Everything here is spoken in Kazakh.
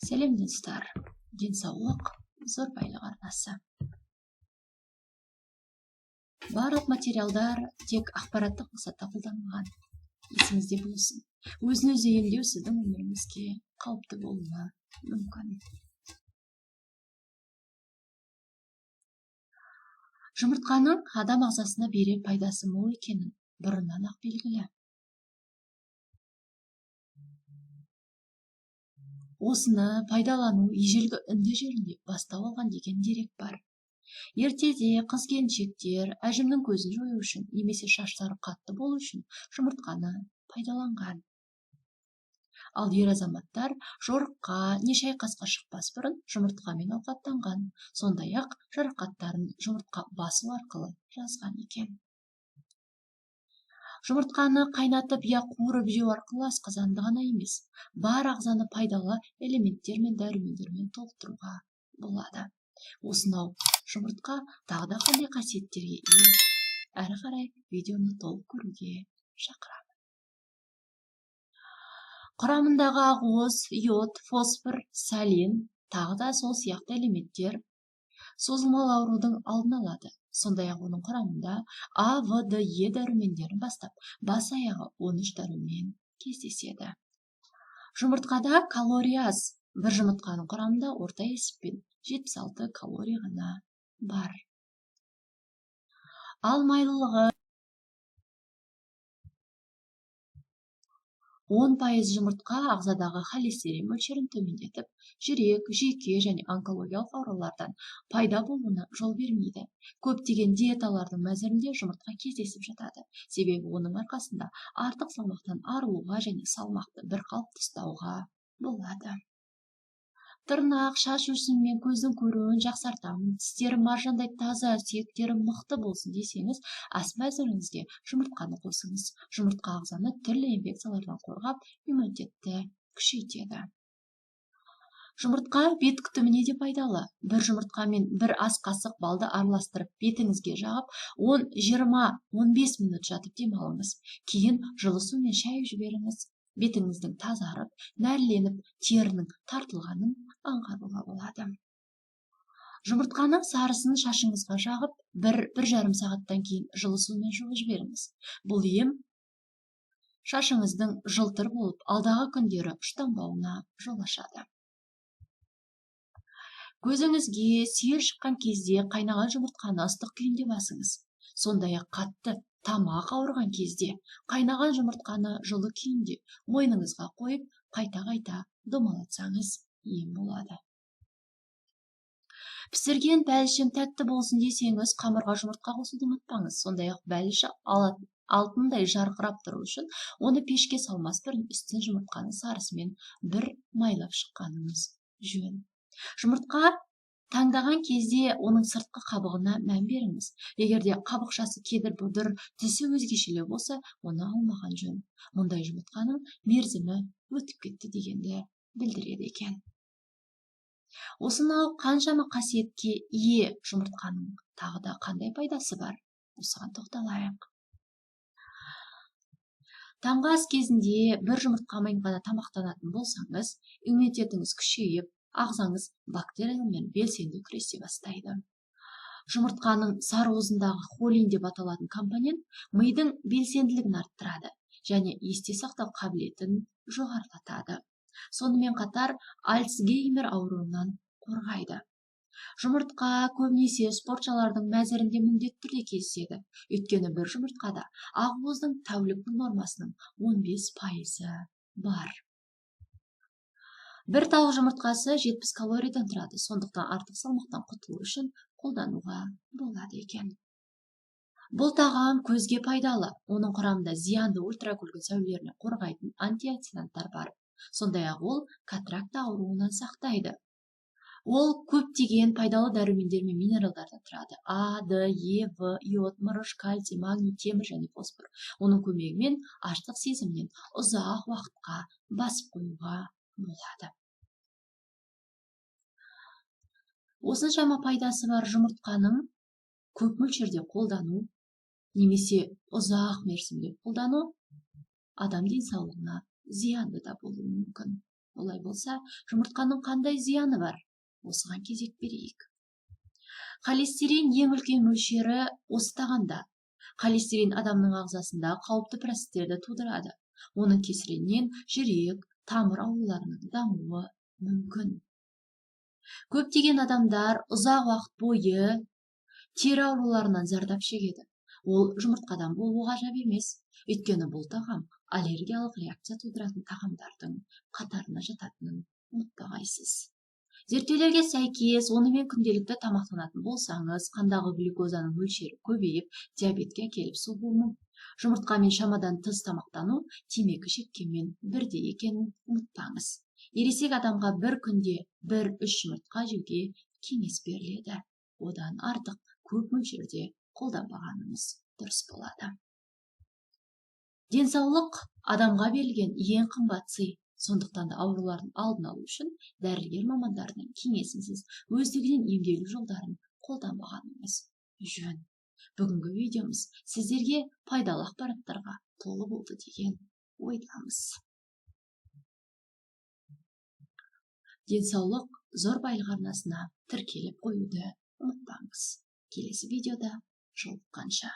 Сәлем достар, денсаулық зор байлық арнасы. Барлық материалдар тек ақпараттық мақсатта қолданылған. Есіңізде болсын. Өзін-өзі емдеу сіздің өміріңізге қауіпті болуы мүмкін. Жұмыртқаның адам ағзасына берер пайдасы мол екенін бұрыннан ақ белгілі. Осыны пайдалану ежелгі үнді жерінде бастау алған деген дерек бар. Ертеде қыз-келіншектер әжімнің көзін жою үшін немесе шаштары қатты болу үшін жұмыртқаны пайдаланған. Ал ер азаматтар жорыққа не шайқасқа шықпас бұрын жұмыртқамен ауқаттанған, сондай-ақ жарақаттарын жұмыртқа басу арқылы жазған екен. Жұмыртқаны қайнатып я қуырып жеу арқылы асқазанды ғана емес, бар ағзаны пайдалы элементтер мен дәрумендермен толықтыруға болады. Осынау жұмыртқа тағы да қандай қасиеттерге ие? Әрі қарай видеоны толық көруге шақырамын. Құрамындағы ақуыз, йод, фосфор, салин, тағы да сол сияқты элементтер созылмалы аурудың алдын алады. Сондай-ақ оның құрамында А, В, Д, Е дәрумендерін бастап, бас аяғы 13 дәрумен кездеседі. Жұмыртқада калория аз. Бір жұмыртқаның құрамында орта есеппен 76 калория ғана бар. Ал майлылығы 10% жұмыртқа ағзадағы холестерин мөлшерін төмендетіп, жүрек, жүйке және онкологиялық аурулардан пайда болуына жол бермейді. Көптеген диеталардың мәзірінде жұмыртқа кездесіп жатады. Себебі оның арқасында артық салмақтан арылуға және салмақты бір қалыпты ұстауға болады. Тырнақ, шаш өсімі мен көздің көруін жақсартамын, тістерім маржандай таза, сүйектерім мықты болсын десеңіз, ас мәзіріңізге жұмыртқаны қосыңыз. Жұмыртқа ағзаны түрлі инфекциялардан қорғап, иммунитетті күшейтеді. Жұмыртқа бет күтіміне де пайдалы. Бір жұмыртқа мен бір ас қасық балды араластырып бетіңізге жағып, 10-20-15 минут жатып демалыңыз. Кейін жылы сумен шайып жіберіңіз. Бетіңіздің тазарып, нәрленіп, терінің тартылғанын аңғаруға болады. Жұмыртқаның сарысын шашыңызға жағып, 1-1,5 сағаттан кейін жылы сумен жуып жіберіңіз. Бұл ем шашыңыздың жылтыр болып, алдағы күндері ұштанбауына жол ашады. Көзіңізге сүйел шыққан кезде қайнаған жұмыртқаны ыстық күйінде басыңыз. Сондай-ақ қатты тамақ ауырған кезде қайнаған жұмыртқаны жылы күйінде мойныңызға қойып, қайта-қайта домалатсаңыз ем болады. Пісірген бәлішім тәтті болсын десеңіз, қамырға жұмыртқа қосуды ұмытпаңыз. Сондай-ақ бәліші алтындай жарқырап тұру үшін оны пешке салмас бұрын үстін жұмыртқаны сарысымен бір майлап шыққаныңыз жөн. Жұмыртқа таңдаған кезде оның сыртқы қабығына мән беріңіз. Егерде қабықшасы кедір-бұдыр, түсі өзгешелеу болса, оны алмаған жөн. Мұндай жұмыртқаның мерзімі өтіп кетті дегенді білдіреді екен. Осынау қаншама қасиетке ие жұмыртқаның тағы да қандай пайдасы бар? Осыған тоқталайық. Таңғы ас кезінде бір жұмыртқамен ғана тамақтанатын болсаңыз, иммунитетіңіз күшейіп, ағзаңыз бактериялармен белсенді күресе бастайды. Жұмыртқаның сарыуызындағы холин деп аталатын компонент мидың белсенділігін арттырады және есте сақтау қабілетін жоғарылатады. Сонымен қатар Альцгеймер ауруынан қорғайды. Жұмыртқа көбінесе спортшылардың мәзірінде міндетті түрде кездеседі. Өйткені бір жұмыртқада ақуыздың тәуліктік нормасының 15% бар. Бір тауық жұмыртқасы 70 калориядан тұрады, сондықтан артық салмақтан құтылу үшін қолдануға болады екен. Бұл тағам көзге пайдалы. Оның құрамында зиянды ультракүлгін сәулелерінен қорғайтын антиоксиданттар бар. Сондай-ақ ол катаракта ауруынан сақтайды. Ол көптеген пайдалы дәрумендер мен минералдардан тұрады. А, Д, Е, В, йод, мырыш, кальций, магний, темір және фосфор. Оның көмегімен аштық сезімнен ұзақ уақытқа басып қоюға болады. Осыншама пайдасы бар жұмыртқаның көп мөлшерде қолдану немесе ұзақ мерзімде қолдану адам денсаулығына зиянды да болуы мүмкін. Олай болса, жұмыртқаның қандай зияны бар? Осыған кезек берейік. Холестерин ең үлкен мөлшері осы тағамда. Холестерин адамның ағзасында қауіпті процестерді тудырады. Оның кесірінен жүрек, тамыр ауруларының дамуы мүмкін. Көптеген адамдар ұзақ уақыт бойы тері ауруларынан зардап шегеді. Ол жұмыртқадан болуы ғажап емес. Өйткені бұл тағам аллергиялық реакция тудыратын тағамдардың қатарына жататынын ұмытпағайсыз. Зерттеулерге сәйкес, онымен күнделікті тамақтанатын болсаңыз, қандағы глюкозаның мөлшері көбейіп, диабетке әкеліп соғуы. Жұмыртқамен шамадан тыс тамақтану темекі шеккенмен бірдей екенін ұмытпаңыз. Ересек адамға бір күнде 1-3 жұмыртқа жеуге кеңес беріледі. Одан артық көп мөлшерде қолданбағаныңыз дұрыс болады. Денсаулық адамға берілген ең қымбат сый. Сондықтан да аурулардың алдын алу үшін дәрігер мамандарының кеңесінсіз өздігінен емделу жолдарын қолданбағаныңыз жөн. Бүгінгі видеомыз сіздерге пайдалы ақпараттарға толы болды деген ойдамыз. Денсаулық зор байлық арнасына тіркеліп қоюды ұмытпаңыз. Келесі видеода жолыққанша.